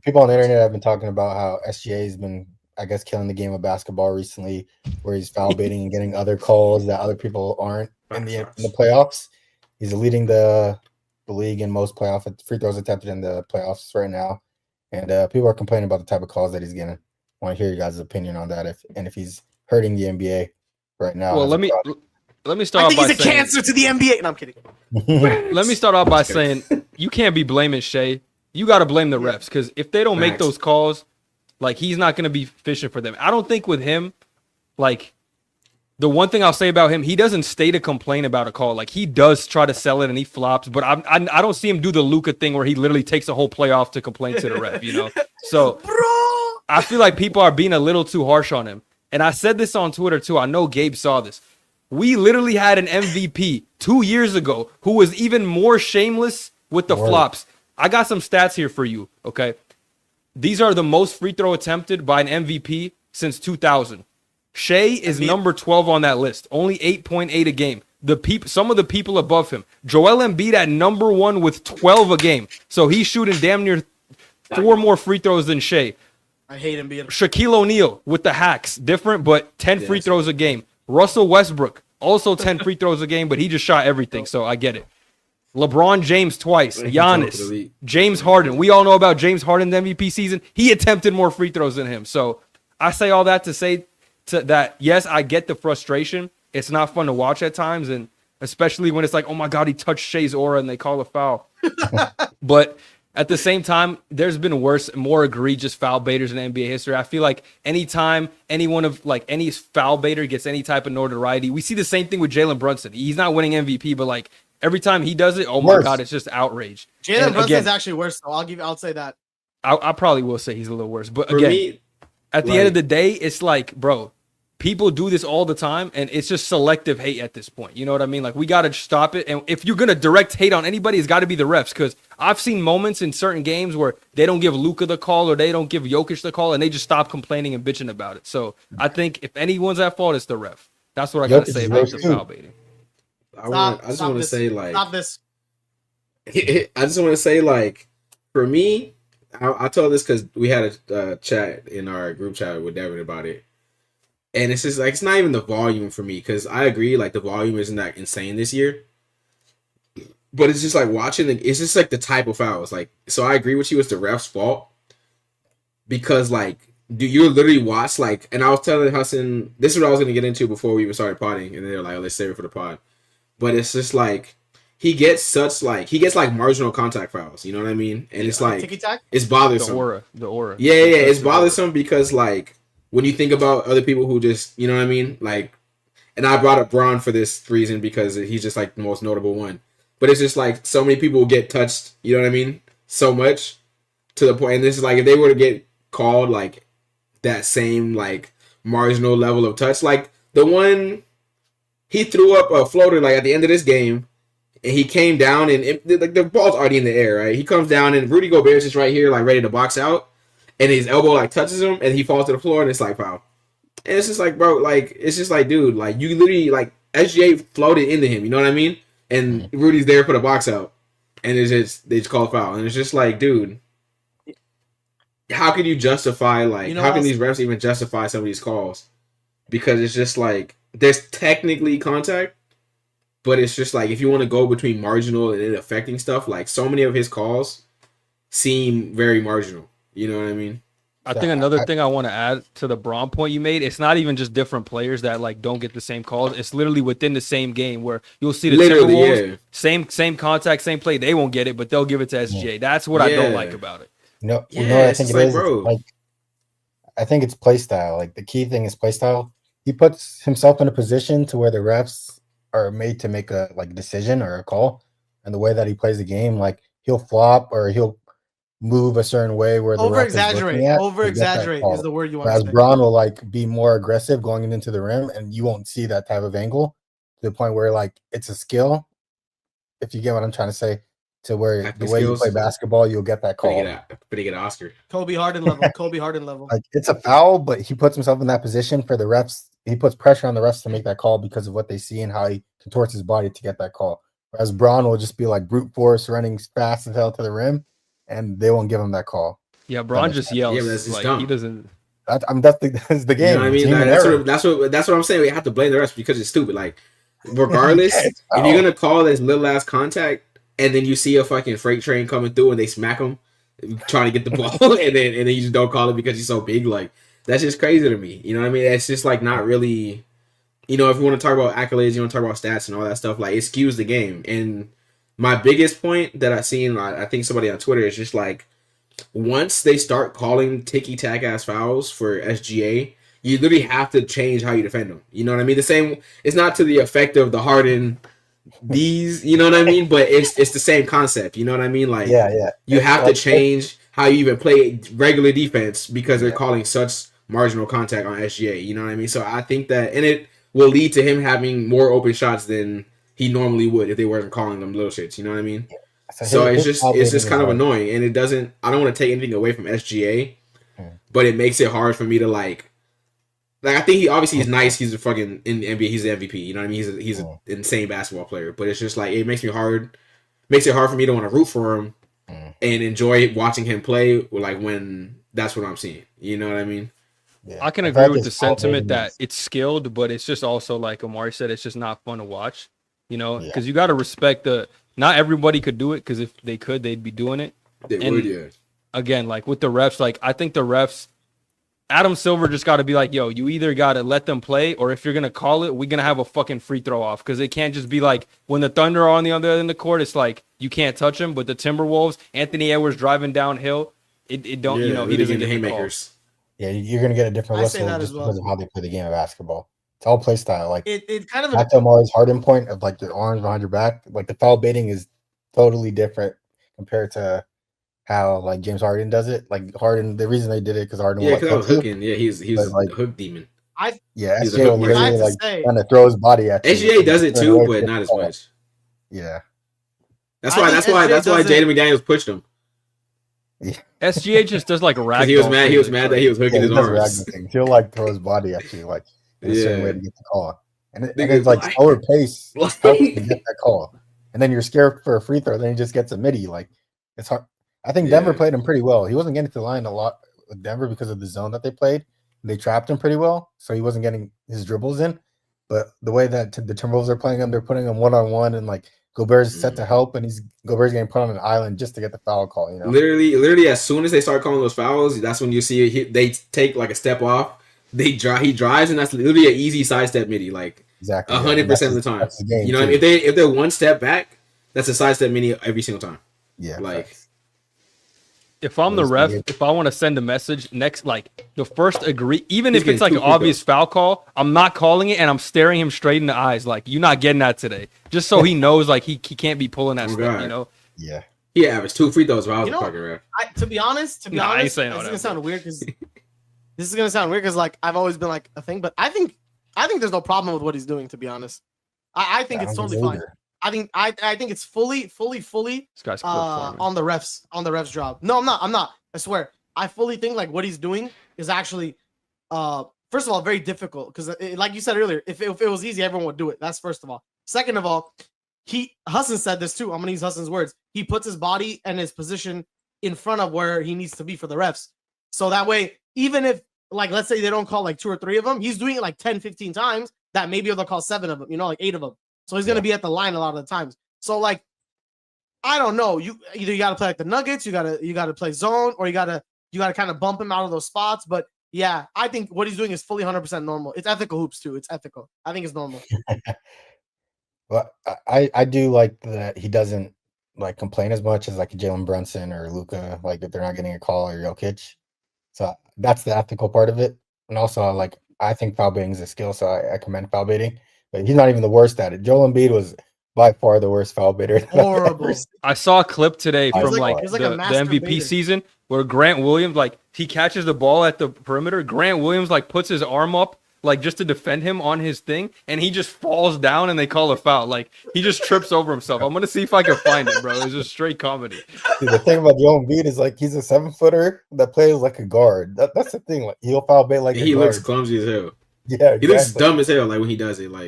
People on the internet have been talking about how SGA has been, I guess, killing the game of basketball recently, where he's foul baiting and getting other calls that other people aren't in the Facts. playoffs. He's leading the league in most playoff free throws attempted in the playoffs right now, and people are complaining about the type of calls that he's getting. I want to hear you guys' opinion on that, if he's hurting the NBA right now Well, as a let me I start off think by he's a saying. cancer to the NBA. No, I'm kidding. product. Let me start off by saying you can't be blaming Shea. You got to blame the refs because if they don't make Facts. those calls, like he's not going to be fishing for them. I don't think with him, like the one thing I'll say about him, he doesn't stay to complain about a call. Like he does try to sell it and he flops, but I don't see him do the Luca thing where he literally takes a whole playoff to complain to the ref. You know, so Bro. I feel like people are being a little too harsh on him. And I said this on Twitter too. I know Gabe saw this. We literally had an MVP 2 years ago who was even more shameless with the Word. flops. I got some stats here for you, okay? These are the most free throw attempted by an MVP since 2000. Shea is number 12 on that list, only 8.8 a game. Some of the people above him. Joel Embiid at number 1 with 12 a game. So he's shooting damn near 4 more free throws than Shea. I hate him being. Shaquille O'Neal with the hacks, different, but 10 free throws a game. Russell Westbrook, also 10 free throws a game, but he just shot everything, so I get it. LeBron James twice, Giannis, James Harden. We all know about James Harden's MVP season. He attempted more free throws than him. So I say all that to say that, yes, I get the frustration. It's not fun to watch at times, and especially when it's like, oh, my God, he touched Shea's aura and they call a foul. But at the same time, there's been worse, more egregious foul baiters in NBA history. I feel like anytime any foul baiter gets any type of notoriety, we see the same thing with Jalen Brunson. He's not winning MVP, but like every time he does it, oh my God, it's just outrage. Jalen Brunson is actually worse, though. I'll say that. I probably will say he's a little worse. But For again, me, at the end of the day, it's like, bro, people do this all the time, and it's just selective hate at this point. You know what I mean? Like, we got to stop it. And if you're going to direct hate on anybody, it's got to be the refs. Because I've seen moments in certain games where they don't give Luka the call or they don't give Jokic the call, and they just stop complaining and bitching about it. So I think if anyone's at fault, it's the ref. That's what I got to say about the foul baiting. I just want to say, like, stop this. I just want to say, like, for me, I told this because we had a chat in our group chat with Devin about it. And it's just like, it's not even the volume for me, because I agree, like, the volume isn't that insane this year. But it's just like watching, it's just like the type of fouls. Like, so I agree with you, it's the ref's fault. Because, like, do you literally watch, like, and I was telling Hassan, this is what I was going to get into before we even started potting. And they were like, oh, let's save it for the pod. But it's just like, he gets marginal contact fouls. You know what I mean? And it's like, it's bothersome. The aura. Yeah, it's bothersome because, like, when you think about other people who just, you know what I mean? Like, and I brought up Braun for this reason because he's just, like, the most notable one. But it's just, like, so many people get touched, you know what I mean? So much to the point. And this is, like, if they were to get called, like, that same, like, marginal level of touch. Like, the one, he threw up a floater, like, at the end of this game. And he came down and, like, the ball's already in the air, right? He comes down and Rudy Gobert's just right here, like, ready to box out. And his elbow, like, touches him, and he falls to the floor, and it's like, foul. And it's just like, bro, like, it's just like, dude, like, you literally, like, SGA floated into him, you know what I mean? And Rudy's there for the box out. And it's just, they just call foul. And it's just like, dude, how can you justify, like, how can these refs even justify some of these calls? Because it's just like, there's technically contact, but it's just like, if you want to go between marginal and it affecting stuff, like, so many of his calls seem very marginal. You know what I mean? I think another thing I want to add to the Braun point you made, it's not even just different players that, like, don't get the same calls. It's literally within the same game where you'll see the Timberwolves, same contact, same play. They won't get it, but they'll give it to SGA. That's what I don't like about it. No, I think it is. Like, I think it's play style. Like, the key thing is play style. He puts himself in a position to where the refs are made to make a, like, decision or a call, and the way that he plays the game, like, he'll flop or he'll move a certain way where the over-exaggerate is the word you want to say. Whereas Braun will, like, be more aggressive going into the rim, and you won't see that type of angle to the point where, like, it's a skill. If you get what I'm trying to say, to where the way you play basketball, you'll get that call. But he get Oscar. Kobe Harden level. Like, it's a foul, but he puts himself in that position for the refs. He puts pressure on the refs to make that call because of what they see and how he contorts his body to get that call. Whereas Braun will just be like brute force running fast as hell to the rim, and they won't give him that call. Yeah, Braun just yells. Yeah, but that's just like dumb. He doesn't. That's the game. You know what I mean? That's what I'm saying. We have to blame the refs because it's stupid. Like, regardless, if you're gonna call this little ass contact, and then you see a fucking freight train coming through and they smack him, trying to get the ball, and then you just don't call it because he's so big. Like, that's just crazy to me. You know what I mean? It's just like not really. You know, if you want to talk about accolades, you want to talk about stats and all that stuff, like it skews the game. And my biggest point that I've seen, I think somebody on Twitter is just like, once they start calling ticky-tack ass fouls for SGA, you literally have to change how you defend them. You know what I mean? The same, it's not to the effect of the Harden these, you know what I mean? But it's the same concept. You know what I mean? Like, you have to change how you even play regular defense because they're calling such marginal contact on SGA. You know what I mean? So I think that, and it will lead to him having more open shots than he normally would if they weren't calling them little shits. You know what I mean? So it's just kind of annoying, and it doesn't. I don't want to take anything away from SGA, but it makes it hard for me to like. I think he obviously is nice. He's a fucking in the NBA. He's the MVP. You know what I mean? He's an insane basketball player. But it's just like it makes it hard for me to want to root for him and enjoy watching him play. Like when that's what I'm seeing. You know what I mean? Yeah. I can agree with the sentiment that it's skilled, but it's just also like Omari said, it's just not fun to watch. You know, because you got to respect the. Not everybody could do it because if they could, they'd be doing it. They would, yeah. Again, like with the refs, like I think the refs, Adam Silver just got to be like, yo, you either got to let them play, or if you're gonna call it, we're gonna have a fucking free throw off because it can't just be like when the Thunder are on the other end of the court, it's like you can't touch him. But the Timberwolves, Anthony Edwards driving downhill, it don't, you know, he doesn't get haymakers. Yeah, you're gonna get a different whistle just because of how they play the game of basketball. It's all play style. Like it kind of back to Omari's Harden point of like the arms behind your back. Like the foul baiting is totally different compared to how like James Harden does it. Like Harden, the reason they did it because Harden was hooking. Yeah, he's like, a hook demon. SGA will literally like trying to throw his body at you. SGA does it too, but not as much. Yeah, that's why Jaden McDaniels pushed him. Yeah. SGA just does like rag. He was mad that he was hooking his arms. He'll like throw his body at you like in a certain way to get the call, and it's like slower pace helps you get that call. And then you're scared for a free throw, then he just gets a midi. Like it's hard. I think Denver played him pretty well. He wasn't getting to the line a lot with Denver because of the zone that they played. They trapped him pretty well, so he wasn't getting his dribbles in. But the way that the Timberwolves are playing him, they're putting him 1-on-1, and like Gobert's set to help, and Gobert's getting put on an island just to get the foul call. You know, literally, as soon as they start calling those fouls, that's when you see they take like a step off. He drives, and that's literally an easy sidestep midi. Like exactly 100% of the time. You know, if they're one step back, that's a sidestep midi every single time. Yeah, like. If I'm the ref, if I want to send a message next, like the first agree, even if it's like an obvious foul call, I'm not calling it and I'm staring him straight in the eyes, like you're not getting that today, just so he knows like he can't be pulling that stuff, you know? Yeah. He averaged 2 free throws while I was a fucking ref. To be honest, this is gonna sound weird because like I've always been like a thing, but I think there's no problem with what he's doing. To be honest, I think it's totally fine. I think it's fully this guy's on the refs job. No, I'm not. I swear. I fully think like what he's doing is actually first of all very difficult because like you said earlier, if it was easy, everyone would do it. That's first of all. Second of all, Hassan said this too. I'm gonna use Hassan's words. He puts his body and his position in front of where he needs to be for the refs. So that way, even if like let's say they don't call like 2 or 3 of them, he's doing it like 10, 15 times. That maybe they'll call 7 of them, you know, like 8 of them. So he's gonna be at the line a lot of the times. So like, I don't know. You gotta play like the Nuggets, you gotta play zone, or you gotta kind of bump him out of those spots. But yeah, I think what he's doing is fully 100% normal. It's ethical hoops too. It's ethical. I think it's normal. Well, I do like that he doesn't like complain as much as like Jalen Brunson or Luka, like if they're not getting a call or Jokic. So that's the ethical part of it. And also like I think foul baiting is a skill, so I commend foul baiting. But he's not even the worst at it. Joel Embiid was by far the worst foul baiter. Horrible. I saw a clip today from the MVP baiter. season where Grant Williams, like he catches the ball at the perimeter. Grant Williams like puts his arm up like just to defend him on his thing, and he just falls down and they call a foul. Like he just trips over himself. I'm gonna see if I can find it, bro. It's just straight comedy. Dude, the thing about Joel Embiid is like he's a 7-footer that plays like a guard. That's the thing. Like he'll foul bait like he looks clumsy as hell. Yeah, exactly. He looks dumb as hell. Like when he does it, like.